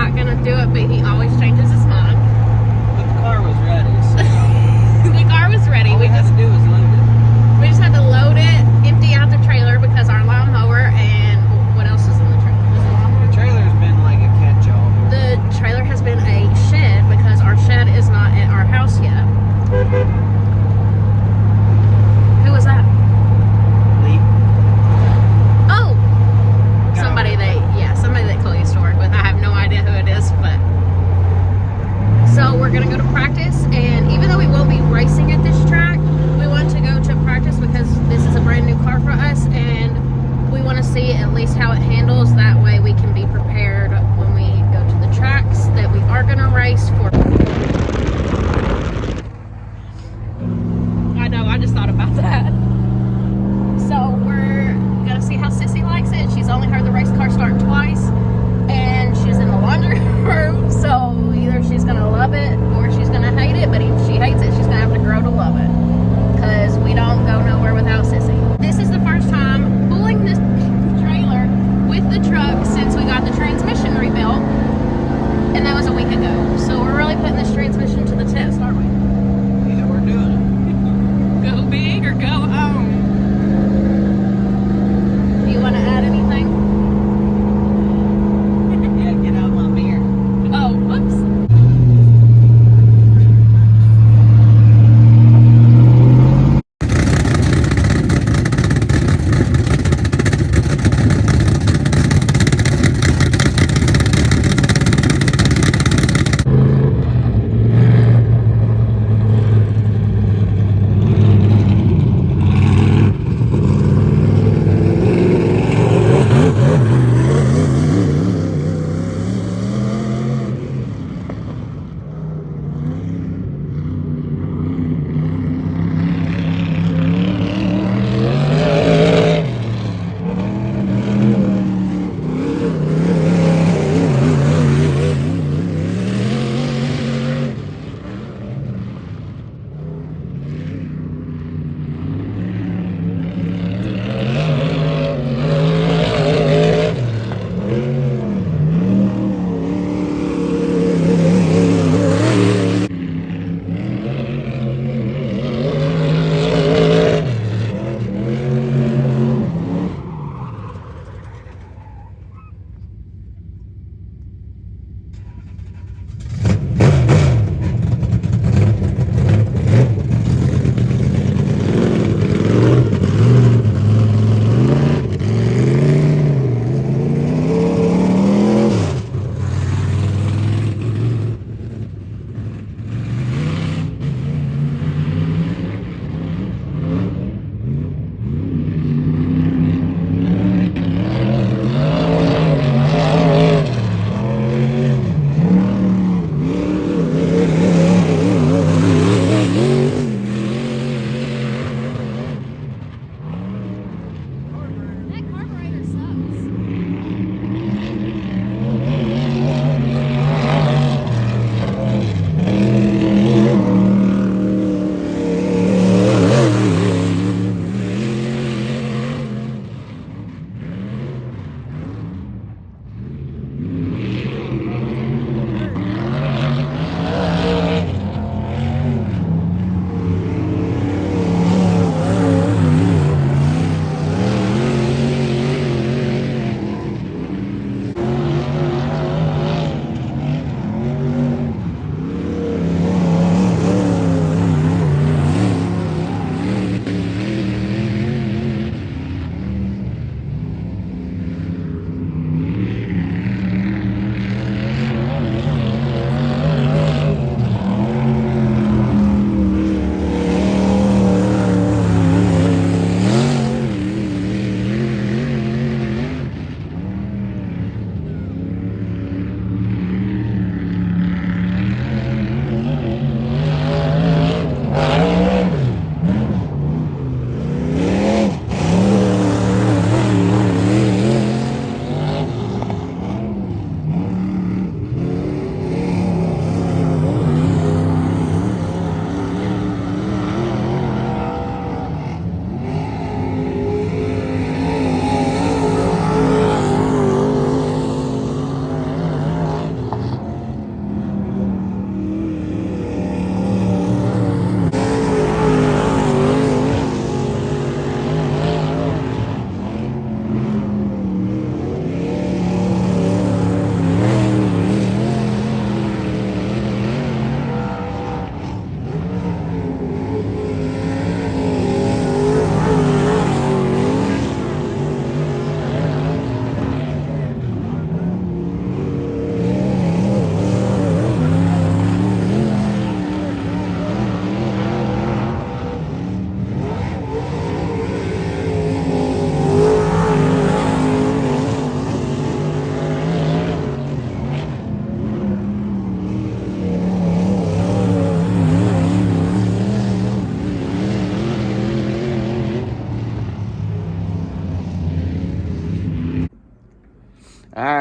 not gonna do it, but he always changes his mind. But the car was ready, so The car was ready. all we had to do was load it. We just had to load it, empty out the trailer because our lawnmower and what else is in the trailer? Is the lawnmower? The trailer's been like a catch-all. The trailer has been a shed because our shed is not at our house yet. Who was that? Lee. Oh, somebody that Chloe used to work with. I have no idea who it is, but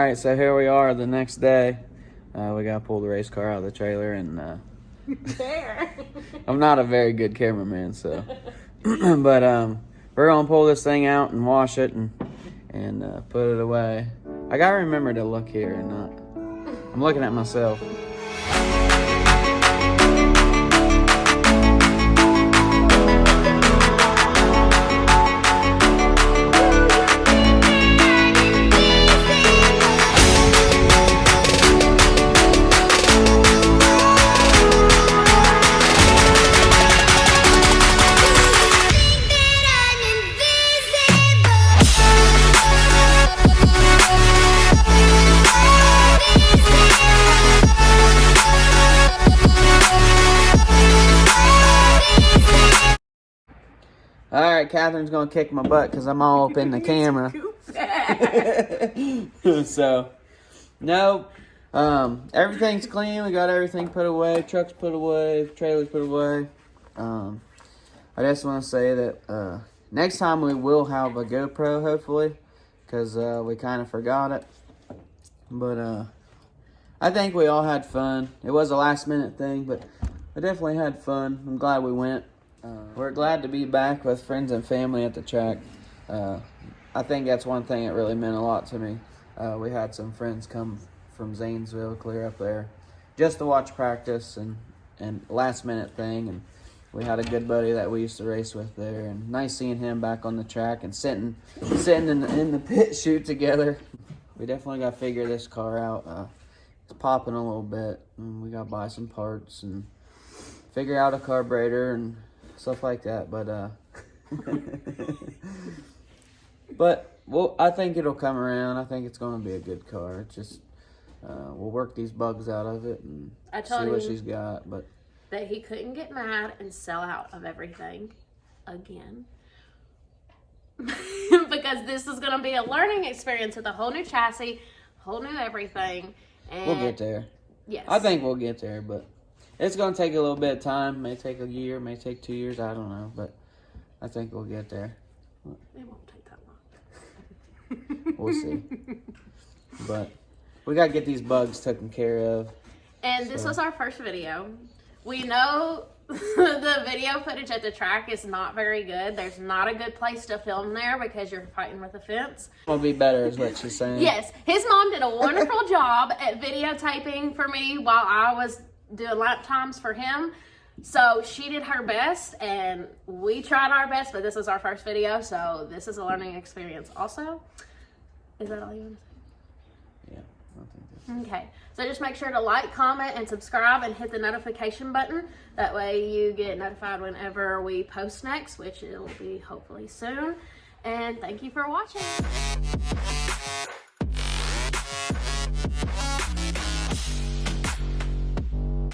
right, so here we are the next day. We got to pull the race car out of the trailer, and There. I'm not a very good cameraman, so. But we're going to pull this thing out and wash it and put it away. I got to remember to look here and not. I'm looking at myself. All right, Catherine's gonna kick my butt because I'm all up in the camera. So, no, everything's clean. We got everything put away. Trucks put away. Trailers put away. I just want to say that next time we will have a GoPro, hopefully, because we kind of forgot it. But I think we all had fun. It was a last-minute thing, but we definitely had fun. I'm glad we went. We're glad to be back with friends and family at the track. I think that's one thing that really meant a lot to me. We had some friends come from Zanesville, clear up there, just to watch practice and last minute thing. And we had a good buddy that we used to race with there, and nice seeing him back on the track and sitting in the pit chute together. We definitely got to figure this car out. It's popping a little bit, and we got to buy some parts and figure out a carburetor and stuff like that, but well, I think it'll come around. I think it's going to be a good car. It's just we'll work these bugs out of it and I see told what him she's got. But that he couldn't get mad and sell out of everything again. Because this is going to be a learning experience with a whole new chassis, whole new everything. And we'll get there. Yes. I think we'll get there, but it's going to take a little bit of time. May take a year, may take 2 years. I don't know, but I think we'll get there. It won't take that long. We'll see. But we got to get these bugs taken care of. And this was our first video. We know the video footage at the track is not very good. There's not a good place to film there because you're fighting with a fence. It'll be better is what she's saying. Yes. His mom did a wonderful job at videotaping for me while I was doing lap times for him. So she did her best and we tried our best, but this is our first video, so this is a learning experience also. Is that all you want to say? Yeah, I think that's... Okay, so just make sure to like, comment, and subscribe and hit the notification button. That way you get notified whenever we post next, which it will be hopefully soon. And thank you for watching.